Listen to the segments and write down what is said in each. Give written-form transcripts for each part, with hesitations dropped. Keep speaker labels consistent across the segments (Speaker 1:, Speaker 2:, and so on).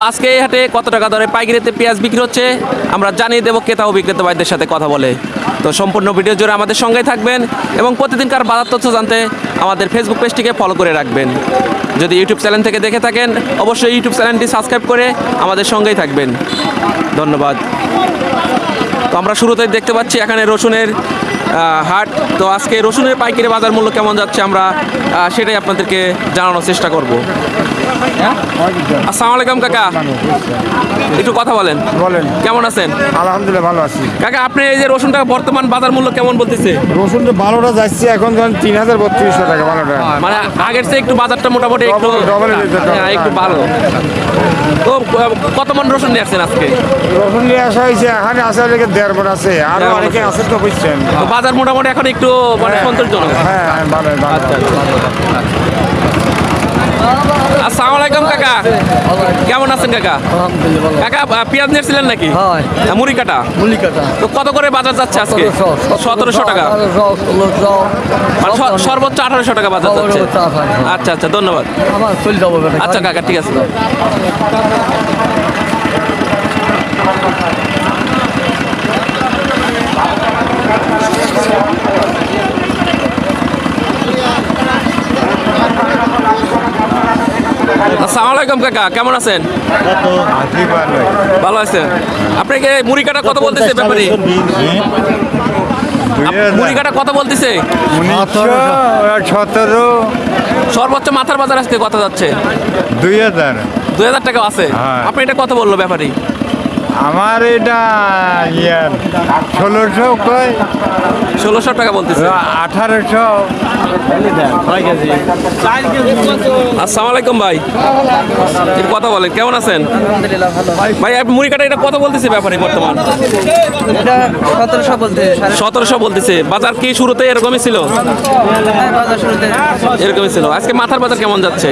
Speaker 1: আজকে এই হাটে কত টাকা দরে পাইকারিতে পেঁয়াজ বিক্রি হচ্ছে আমরা জানিয়ে দেবো ক্রেতা ও বিক্রেতা ভাইদের সাথে কথা বলে। তো সম্পূর্ণ ভিডিও জুড়ে আমাদের সঙ্গেই থাকবেন এবং প্রতিদিনকার বাজার তথ্য জানতে আমাদের ফেসবুক পেজটিকে ফলো করে রাখবেন। যদি ইউটিউব চ্যানেল থেকে দেখে থাকেন অবশ্যই ইউটিউব চ্যানেলটি সাবস্ক্রাইব করে আমাদের সঙ্গেই থাকবেন। ধন্যবাদ। তো আমরা শুরুতেই দেখতে পাচ্ছি এখানে রসুনের হাট। তো আজকে রসুনের পাইকারি বাজার মূল্য কেমন যাচ্ছে আমরা সেটাই আপনাদেরকে জানানোর চেষ্টা করব। আসসালামু আলাইকুম কাকা, একটু কথা বলেন। কেমন আছেন?
Speaker 2: আলহামদুলিল্লাহ ভালো আছি
Speaker 1: কাকা, আপনি এই যে রসুনটা বর্তমান বাজার মূল্য কেমন বলতেছে?
Speaker 2: রসুনটা ভালোটা যাচ্ছে এখন ধরেন ৩,৩২০ টাকা ভালোটা।
Speaker 1: মানে আগের চেয়ে একটু বাজারটা মোটামুটি একটু একটু ভালো। তো কত মন রসুন নিয়ে আসছেন আজকে?
Speaker 2: রসুন নিয়ে আসা হয়েছে এখানে আসা লেগে ১.৫ মণ আছে, আরো অনেকে আছে তো বুঝছেন।
Speaker 1: তো বাজার মোটামুটি এখন একটু মানে সন্তোষজনক।
Speaker 2: হ্যাঁ ভালো
Speaker 1: আচ্ছা। আসসালামু আলাইকুম কাকা, কেমন আছেন কাকা? কাকা পেঁয়াজ নিয়েছিলেন নাকি? মুড়ি কাটা। তো কত করে বাজার যাচ্ছে আজকে? ১৭০০ টাকা, মানে সর্বোচ্চ ১৮০০ টাকা বাজার যাচ্ছে। আচ্ছা আচ্ছা, ধন্যবাদ। আচ্ছা কাকা, ঠিক আছে। আসসালামু আলাইকুম কাকা, কেমন আছেন? ভালো আছেন? আপনাকে মুড়ি কাটা কত বলতেছে ব্যাপারী? মুড়ি কাটা কত বলতেছে?
Speaker 2: ১৭
Speaker 1: সর্বোচ্চ মাথার বাজার আজকে কত যাচ্ছে?
Speaker 2: ২,০০০
Speaker 1: টাকা আছে। আপনি এটা কত বললো ব্যাপারী?
Speaker 2: আমার এটা ১৬০০ কয়,
Speaker 1: ১৬০০ টাকা বলতেছে।
Speaker 2: ১৮০০।
Speaker 1: আসসালামু আলাইকুম ভাই, একটু কথা বলেন। কেমন আছেন? ভাই আপনি মুড়ি কাটা এটা কত বলতেছে ব্যাপারী বর্তমান? ১৭০০ বলতেছে। বাজার কি শুরুতে এরকমই ছিল? এরকমই ছিল। আজকে মাথার বাজার কেমন যাচ্ছে?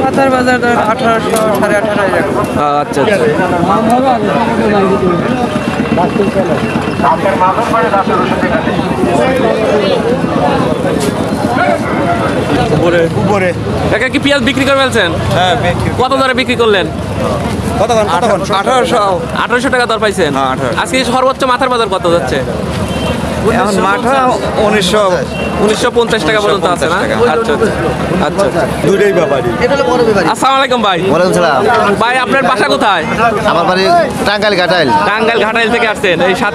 Speaker 3: মাথার বাজার ১৮০০, ১৮৫০।
Speaker 1: আচ্ছা আচ্ছা।
Speaker 2: উপরে
Speaker 1: কাকা কি পেঁয়াজ বিক্রি করে ফেলছেন?
Speaker 2: হ্যাঁ
Speaker 1: কত দরে বিক্রি করলেন? ১৮০০ টাকা দর পাইছেন। আজকে সর্বোচ্চ মাথার বাজার কত যাচ্ছে?
Speaker 2: মাঠা
Speaker 1: ১৯৫০ টাকা পর্যন্ত আছে না? আচ্ছা আচ্ছা আচ্ছা।
Speaker 2: দুটোই ব্যাপারই।
Speaker 1: আসসালামু আলাইকুম ভাই।
Speaker 4: ওয়ালাইকুম সালাম।
Speaker 1: ভাই আপনার বাসা কোথায়?
Speaker 4: আমার বাড়ি টাঙ্গাইল ঘাটাইল।
Speaker 1: টাঙ্গাইল ঘাটাইল থেকে আসছেন এই